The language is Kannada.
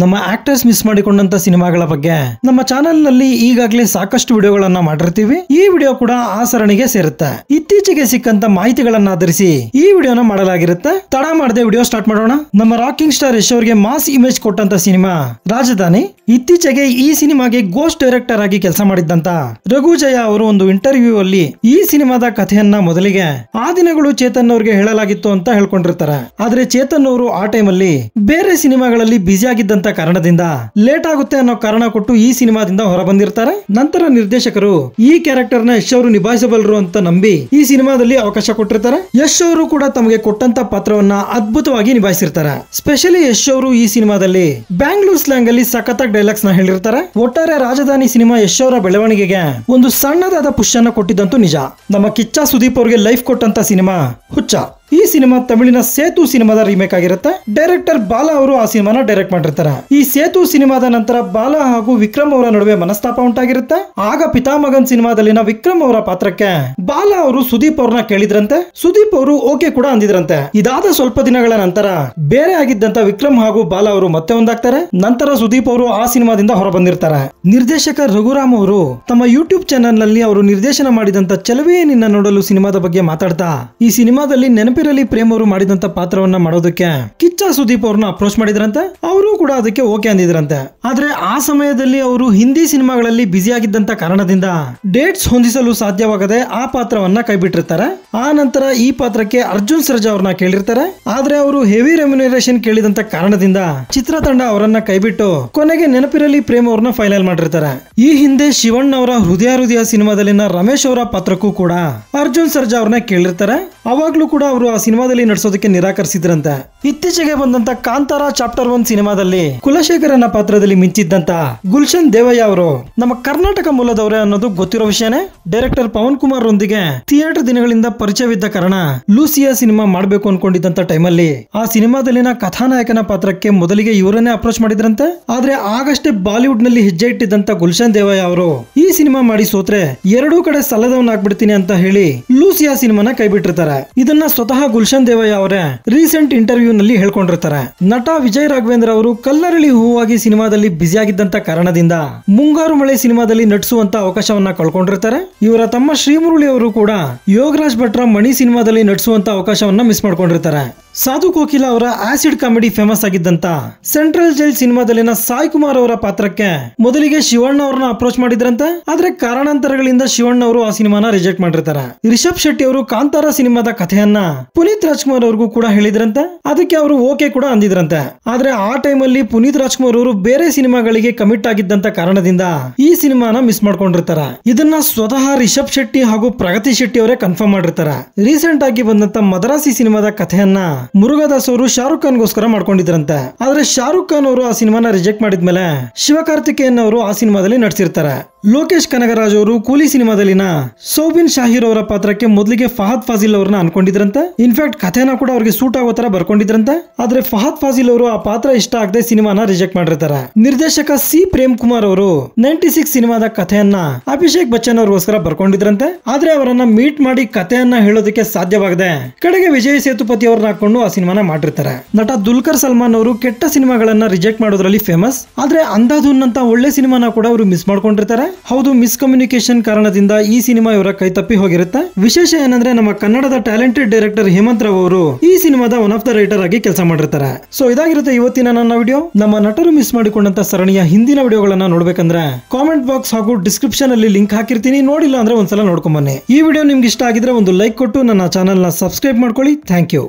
ನಮ್ಮ ಆಕ್ಟರ್ಸ್ ಮಿಸ್ ಮಾಡಿಕೊಂಡಂತ ಸಿನಿಮಾಗಳ ಬಗ್ಗೆ ನಮ್ಮ ಚಾನೆಲ್ ನಲ್ಲಿ ಈಗಾಗಲೇ ಸಾಕಷ್ಟು ವಿಡಿಯೋಗಳನ್ನ ಮಾಡಿರ್ತೀವಿ. ಈ ವಿಡಿಯೋ ಕೂಡ ಆ ಸರಣಿಗೆ ಸೇರುತ್ತೆ. ಇತ್ತೀಚೆಗೆ ಸಿಕ್ಕಂತ ಮಾಹಿತಿಗಳನ್ನ ಆಧರಿಸಿ ಈ ವಿಡಿಯೋನ ಮಾಡಲಾಗಿರುತ್ತೆ. ತಡ ಮಾಡದೆ ವಿಡಿಯೋ ಸ್ಟಾರ್ಟ್ ಮಾಡೋಣ. ನಮ್ಮ ರಾಕಿಂಗ್ ಸ್ಟಾರ್ ಯಶ್ ಅವರಿಗೆ ಮಾಸ್ ಇಮೇಜ್ ಕೊಟ್ಟಂತ ಸಿನಿಮಾ ರಾಜಧಾನಿ. ಇತ್ತೀಚೆಗೆ ಈ ಸಿನಿಮಾಗೆ ಗೋಸ್ಟ್ ಡೈರೆಕ್ಟರ್ ಆಗಿ ಕೆಲಸ ಮಾಡಿದ್ದಂತ ರಘುಜಯ ಅವರು ಒಂದು ಇಂಟರ್ವ್ಯೂ ಅಲ್ಲಿ ಈ ಸಿನಿಮಾದ ಕಥೆಯನ್ನ ಮೊದಲಿಗೆ ಆ ದಿನಗಳು ಚೇತನ್ ಅವರಿಗೆ ಹೇಳಲಾಗಿತ್ತು ಅಂತ ಹೇಳ್ಕೊಂಡಿರ್ತಾರೆ. ಆದ್ರೆ ಚೇತನ್ ಅವರು ಆ ಟೈಮ್ ಅಲ್ಲಿ ಬೇರೆ ಸಿನಿಮಾಗಳಲ್ಲಿ ಬ್ಯುಸಿ ಆಗಿದ್ದಂತ ಕಾರಣದಿಂದ ಲೇಟ್ ಆಗುತ್ತೆ ಅನ್ನೋ ಕಾರಣ ಕೊಟ್ಟು ಈ ಸಿನಿಮಾದಿಂದ ಹೊರ ಬಂದಿರ್ತಾರೆ. ನಂತರ ನಿರ್ದೇಶಕರು ಈ ಕ್ಯಾರೆಕ್ಟರ್ ನ ಯಶ್ ಅವರು ನಿಭಾಯಿಸಬಲ್ಲರು ಅಂತ ನಂಬಿ ಈ ಸಿನಿಮಾದಲ್ಲಿ ಅವಕಾಶ ಕೊಟ್ಟಿರ್ತಾರೆ. ಯಶ್ ಅವರು ಕೂಡ ತಮಗೆ ಕೊಟ್ಟಂತ ಪಾತ್ರವನ್ನ ಅದ್ಭುತವಾಗಿ ನಿಭಾಯಿಸಿರ್ತಾರೆ. ಸ್ಪೆಷಲಿ ಯಶ್ ಅವರು ಈ ಸಿನಿಮಾದಲ್ಲಿ ಬ್ಯಾಂಗ್ಳೂರ್ ಸ್ಲ್ಯಾಂಗ್ ಅಲ್ಲಿ ಸಖತ್ತಾಗಿ ಡೈಲಾಗ್ಸ್ ನ ಹೇಳಿರ್ತಾರೆ. ಒಟ್ಟಾರೆ ರಾಜಧಾನಿ ಸಿನಿಮಾ ಯಶ್ ಅವರ ಬೆಳವಣಿಗೆಗೆ ಒಂದು ಸಣ್ಣದಾದ ಪುಷ್ ಅನ್ನ ಕೊಟ್ಟಿದ್ದಂತೂ ನಿಜ. ನಮ್ಮ ಕಿಚ್ಚ ಸುದೀಪ್ ಅವರಿಗೆ ಲೈಫ್ ಕೊಟ್ಟಂತ ಸಿನಿಮಾ ಹುಚ್ಚ. ಈ ಸಿನಿಮಾ ತಮಿಳಿನ ಸೇತು ಸಿನಿಮಾದ ರೀಮೇಕ್ ಆಗಿರುತ್ತೆ. ಡೈರೆಕ್ಟರ್ ಬಾಲಾ ಅವರು ಆ ಸಿನಿಮಾನ ಡೈರೆಕ್ಟ್ ಮಾಡಿರ್ತಾರೆ. ಈ ಸೇತು ಸಿನಿಮಾದ ನಂತರ ಬಾಲಾ ಹಾಗೂ ವಿಕ್ರಮ್ ಅವರ ನಡುವೆ ಮನಸ್ತಾಪ ಉಂಟಾಗಿರುತ್ತೆ. ಆಗ ಪಿತಾಮಗನ್ ಸಿನಿಮಾದಲ್ಲಿನ ವಿಕ್ರಮ್ ಅವರ ಪಾತ್ರಕ್ಕೆ ಬಾಲಾ ಅವರು ಸುದೀಪ್ ಅವ್ರನ್ನ ಕೇಳಿದ್ರಂತೆ. ಸುದೀಪ್ ಅವರು ಓಕೆ ಕೂಡ ಅಂದಿದ್ರಂತೆ. ಇದಾದ ಸ್ವಲ್ಪ ದಿನಗಳ ನಂತರ ಬೇರೆ ಆಗಿದ್ದಂತ ವಿಕ್ರಮ್ ಹಾಗೂ ಬಾಲಾ ಅವರು ಮತ್ತೆ ಒಂದಾಗ್ತಾರೆ. ನಂತರ ಸುದೀಪ್ ಅವರು ಆ ಸಿನಿಮಾದಿಂದ ಹೊರ ಬಂದಿರ್ತಾರೆ. ನಿರ್ದೇಶಕ ರಘುರಾಮ್ ಅವರು ತಮ್ಮ ಯೂಟ್ಯೂಬ್ ಚಾನೆಲ್ ನಲ್ಲಿ ಅವರು ನಿರ್ದೇಶನ ಮಾಡಿದಂತ ಚೆಲುವೆ ನಿನ್ನ ನೋಡಲು ಸಿನಿಮಾದ ಬಗ್ಗೆ ಮಾತಾಡ್ತಾ ಈ ಸಿನಿಮಾದಲ್ಲಿ ನೆನಪಿರಲಿ ಪ್ರೇಮ್ ಅವರು ಮಾಡಿದಂತ ಪಾತ್ರವನ್ನ ಮಾಡೋದಕ್ಕೆ ಕಿಚ್ಚ ಸುದೀಪ್ ಅವ್ರನ್ನ ಅಪ್ರೋಚ್ ಮಾಡಿದ್ರಂತೆ. ಅವರು ಕೂಡ ಅದಕ್ಕೆ ಓಕೆ ಅಂದಿದ್ರಂತೆ. ಆದ್ರೆ ಆ ಸಮಯದಲ್ಲಿ ಅವರು ಹಿಂದಿ ಸಿನಿಮಾಗಳಲ್ಲಿ ಬ್ಯುಸಿ ಆಗಿದ್ದಂತ ಕಾರಣದಿಂದ ಡೇಟ್ಸ್ ಹೊಂದಿಸಲು ಸಾಧ್ಯವಾಗದೆ ಆ ಪಾತ್ರವನ್ನ ಕೈಬಿಟ್ಟಿರ್ತಾರೆ. ಆ ನಂತರ ಈ ಪಾತ್ರಕ್ಕೆ ಅರ್ಜುನ್ ಸರ್ಜಾ ಅವ್ರನ್ನ ಕೇಳಿರ್ತಾರೆ. ಆದ್ರೆ ಅವರು ಹೆವಿ ರೆಮ್ಯುನರೇಷನ್ ಕೇಳಿದಂತ ಕಾರಣದಿಂದ ಚಿತ್ರತಂಡ ಅವರನ್ನ ಕೈಬಿಟ್ಟು ಕೊನೆಗೆ ನೆನಪಿರಲಿ ಪ್ರೇಮ್ ಅವ್ರನ್ನ ಫೈನಲ್ ಮಾಡಿರ್ತಾರೆ. ಈ ಹಿಂದೆ ಶಿವಣ್ಣ ಅವರ ಹೃದಯ ಸಿನಿಮಾದಲ್ಲಿನ ರಮೇಶ್ ಅವರ ಪಾತ್ರಕ್ಕೂ ಕೂಡ ಅರ್ಜುನ್ ಸರ್ಜಾ ಅವ್ರನ್ನ ಕೇಳಿರ್ತಾರೆ. ಅವಾಗ್ಲೂ ಕೂಡ ಅವರು ಆ ಸಿನಿಮಾದಲ್ಲಿ ನಟಿಸೋದಕ್ಕೆ ನಿರಾಕರಿಸಿದ್ರಂತೆ. ಇತ್ತೀಚೆಗೆ ಬಂದಂತ ಕಾಂತಾರ ಚಾಪ್ಟರ್ 1 ಸಿನಿಮಾದಲ್ಲಿ ಕುಲಶೇಖರನ ಪಾತ್ರದಲ್ಲಿ ಮಿಂಚಿದ್ದಂತ ಗುಲ್ಶನ್ ದೇವಯ್ಯ ಅವರು ನಮ್ಮ ಕರ್ನಾಟಕ ಮೂಲದವರೇ ಅನ್ನೋದು ಗೊತ್ತಿರೋ ವಿಷಯನೇ. ಡೈರೆಕ್ಟರ್ ಪವನ್ ಕುಮಾರ್ ರೊಂದಿಗೆ ಥಿಯೇಟರ್ ದಿನಗಳಿಂದ ಪರಿಚಯವಿದ್ದ ಕಾರಣ ಲೂಸಿಯಾ ಸಿನಿಮಾ ಮಾಡಬೇಕು ಅನ್ಕೊಂಡಿದ್ದಂತ ಟೈಮಲ್ಲಿ ಆ ಸಿನಿಮಾದಲ್ಲಿನ ಕಥಾನಾಯಕನ ಪಾತ್ರಕ್ಕೆ ಮೊದಲಿಗೆ ಇವರನ್ನೇ ಅಪ್ರೋಚ್ ಮಾಡಿದ್ರಂತೆ. ಆದ್ರೆ ಆಗಷ್ಟೇ ಬಾಲಿವುಡ್ ನಲ್ಲಿ ಹೆಜ್ಜೆ ಇಟ್ಟಿದ್ದಂತ ಗುಲ್ಶನ್ ದೇವಯ್ಯ ಅವರು ಈ ಸಿನಿಮಾ ಮಾಡಿ ಸೋತ್ರೆ ಎರಡೂ ಕಡೆ ಸಲ್ಲದವನಾಗ್ಬಿಡ್ತೀನಿ ಅಂತ ಹೇಳಿ ಲೂಸಿಯಾ ಸಿನಿಮಾನ ಕೈಬಿಟ್ಟಿರ್ತಾರೆ. ಇದನ್ನ ಸ್ವತಃ ಗುಲ್ಶನ್ ದೇವಯ್ಯ ಅವರೇ ರೀಸೆಂಟ್ ಇಂಟರ್ವ್ಯೂ ನಲ್ಲಿ ಹೇಳ್ಕೊಂಡಿರ್ತಾರೆ. ನಟ ವಿಜಯ್ ರಾಘವೇಂದ್ರ ಅವರು ಕಲ್ಲರಳಿ ಹೂವಾಗಿ ಸಿನಿಮಾದಲ್ಲಿ ಬ್ಯುಸಿ ಆಗಿದ್ದಂತ ಕಾರಣದಿಂದ ಮುಂಗಾರು ಮಳೆ ಸಿನಿಮಾದಲ್ಲಿ ನಟಿಸುವಂತ ಅವಕಾಶವನ್ನ ಕಳ್ಕೊಂಡಿರ್ತಾರೆ. ಇವರ ತಮ್ಮ ಶ್ರೀಮುರಳಿ ಅವರು ಕೂಡ ಯೋಗರಾಜ್ ಭಟ್ರ ಮಣಿ ಸಿನಿಮಾದಲ್ಲಿ ನಟಿಸುವಂತ ಅವಕಾಶವನ್ನ ಮಿಸ್ ಮಾಡ್ಕೊಂಡಿರ್ತಾರೆ. ಸಾಧು ಕೋಕಿಲ ಅವರ ಆಸಿಡ್ ಕಾಮಿಡಿ ಫೇಮಸ್ ಆಗಿದ್ದಂತ ಸೆಂಟ್ರಲ್ ಜೈಲ್ ಸಿನಿಮಾದಲ್ಲಿನ ಸಾಯಿ ಕುಮಾರ್ ಅವರ ಪಾತ್ರಕ್ಕೆ ಮೊದಲಿಗೆ ಶಿವಣ್ಣ ಅವ್ರನ್ನ ಅಪ್ರೋಚ್ ಮಾಡಿದ್ರಂತೆ. ಆದ್ರೆ ಕಾರಣಾಂತರಗಳಿಂದ ಶಿವಣ್ಣ ಅವರು ಆ ಸಿನಿಮಾನ ರಿಜೆಕ್ಟ್ ಮಾಡಿರ್ತಾರೆ. ರಿಷಬ್ ಶೆಟ್ಟಿ ಅವರು ಕಾಂತಾರ ಸಿನಿಮಾದ ಕಥೆಯನ್ನ ಪುನೀತ್ ರಾಜ್ಕುಮಾರ್ ಅವ್ರಿಗೂ ಕೂಡ ಹೇಳಿದ್ರಂತೆ. ಅದಕ್ಕೆ ಅವರು ಓಕೆ ಕೂಡ ಅಂದಿದ್ರಂತೆ. ಆದ್ರೆ ಆ ಟೈಮ್ ಅಲ್ಲಿ ಪುನೀತ್ ರಾಜ್ಕುಮಾರ್ ಅವರು ಬೇರೆ ಸಿನಿಮಾಗಳಿಗೆ ಕಮಿಟ್ ಆಗಿದ್ದಂತ ಕಾರಣದಿಂದ ಈ ಸಿನಿಮಾನ ಮಿಸ್ ಮಾಡ್ಕೊಂಡಿರ್ತಾರೆ. ಇದನ್ನ ಸ್ವತಃ ರಿಷಬ್ ಶೆಟ್ಟಿ ಹಾಗೂ ಪ್ರಗತಿ ಶೆಟ್ಟಿ ಅವರೇ ಕನ್ಫರ್ಮ್ ಮಾಡಿರ್ತಾರೆ. ರೀಸೆಂಟ್ ಆಗಿ ಬಂದಂತ ಮದರಾಸಿ ಸಿನಿಮಾದ ಕಥೆಯನ್ನ ಮುರುಘದಾಸ್ ಅವರು ಶಾರುಖ್ ಖಾನ್ ಗೋಸ್ಕರ ಮಾಡ್ಕೊಂಡಿದ್ರಂತೆ. ಆದ್ರೆ ಶಾರುಖ್ ಖಾನ್ ಅವರು ಆ ಸಿನಿಮಾನ ರಿಜೆಕ್ಟ್ ಮಾಡಿದ್ಮೇಲೆ ಶಿವಕಾರ್ತಿಕೇಯನ್ ಅವರು ಆ ಸಿನಿಮಾದಲ್ಲಿ ನಟಿಸಿರ್ತಾರೆ. ಲೋಕೇಶ್ ಕನಗರಾಜ್ ಅವರು ಕೂಲಿ ಸಿನಿಮಾದಲ್ಲಿನ ಸೌಬಿನ್ ಶಾಹಿರ್ ಅವರ ಪಾತ್ರಕ್ಕೆ ಮೊದಲಿಗೆ ಫಹದ್ ಫಾಜಿಲ್ ಅವ್ರನ್ನ ಅನ್ಕೊಂಡಿದ್ರಂತೆ. ಇನ್ಫ್ಯಾಕ್ಟ್ ಕಥೆನ ಕೂಡ ಅವ್ರಿಗೆ ಸೂಟ್ ಆಗೋ ತರ ಬರ್ಕೊಂಡಿದ್ರಂತೆ. ಆದ್ರೆ ಫಹದ್ ಫಾಜಿಲ್ ಅವರು ಆ ಪಾತ್ರ ಇಷ್ಟ ಆಗದೆ ಸಿನಿಮಾನ ರಿಜೆಕ್ಟ್ ಮಾಡಿರ್ತಾರೆ. ನಿರ್ದೇಶಕ ಸಿ ಪ್ರೇಮ್ ಕುಮಾರ್ ಅವರು 96 ಸಿನಿಮಾದ ಕಥೆಯನ್ನ ಅಭಿಷೇಕ್ ಬಚ್ಚನ್ ಅವ್ರಿಗೋಸ್ಕರ ಬರ್ಕೊಂಡಿದ್ರಂತೆ. ಆದ್ರೆ ಅವರನ್ನ ಮೀಟ್ ಮಾಡಿ ಕಥೆಯನ್ನ ಹೇಳೋದಕ್ಕೆ ಸಾಧ್ಯವಾಗದೆ ಕಡೆಗೆ ವಿಜಯ್ ಸೇತುಪತಿ ಅವ್ರನ್ನ ಹಾಕೊಂಡು ಆ ಸಿನಿಮಾನ ಮಾಡಿರ್ತಾರೆ. ನಟ ದುಲ್ಕರ್ ಸಲ್ಮಾನ್ ಅವರು ಕೆಟ್ಟ ಸಿನಿಮಾಗಳನ್ನ ರಿಜೆಕ್ಟ್ ಮಾಡೋದ್ರಲ್ಲಿ ಫೇಮಸ್. ಆದ್ರೆ ಅಂಧಾಧುನ್ ಅಂತ ಒಳ್ಳೆ ಸಿನಿಮಾನ ಕೂಡ ಅವರು ಮಿಸ್ ಮಾಡ್ಕೊಂಡಿರ್ತಾರೆ. ಹೌದು, ಮಿಸ್ಕಮ್ಯುನಿಕೇಶನ್ ಕಾರಣದಿಂದ ಈ ಸಿನಿಮಾ ಇವರ ಕೈ ತಪ್ಪಿ ಹೋಗಿರುತ್ತೆ. ವಿಶೇಷ ಏನಂದ್ರೆ ನಮ್ಮ ಕನ್ನಡದ ಟ್ಯಾಲೆಂಟೆಡ್ ಡೈರೆಕ್ಟರ್ ಹೇಮಂತ್ ರಾವ್ ಅವರು ಈ ಸಿನಿಮಾದ ಒನ್ ಆಫ್ ದ ರೈಟರ್ ಆಗಿ ಕೆಲಸ ಮಾಡಿರ್ತಾರೆ. ಸೊ ಇದಾಗಿರುತ್ತೆ ಇವತ್ತಿನ ನನ್ನ ವಿಡಿಯೋ. ನಮ್ಮ ನಟರು ಮಿಸ್ ಮಾಡಿಕೊಂಡಂತ ಸರಣಿಯ ಹಿಂದಿನ ವಿಡಿಯೋಗಳನ್ನ ನೋಡ್ಬೇಕಂದ್ರೆ ಕಾಮೆಂಟ್ ಬಾಕ್ಸ್ ಹಾಗೂ ಡಿಸ್ಕ್ರಿಪ್ಷನ್ ಅಲ್ಲಿ ಲಿಂಕ್ ಹಾಕಿರ್ತೀನಿ. ನೋಡಿಲ್ಲ ಅಂದ್ರೆ ಒಂದ್ಸಲ ನೋಡ್ಕೊಂಡ್ ಬನ್ನಿ. ಈ ವಿಡಿಯೋ ನಿಮ್ಗೆ ಇಷ್ಟ ಆಗಿದ್ರೆ ಒಂದು ಲೈಕ್ ಕೊಟ್ಟು ನನ್ನ ಚಾನೆಲ್ ನ ಸಬ್ಸ್ಕ್ರೈಬ್ ಮಾಡ್ಕೊಳ್ಳಿ. Thank you.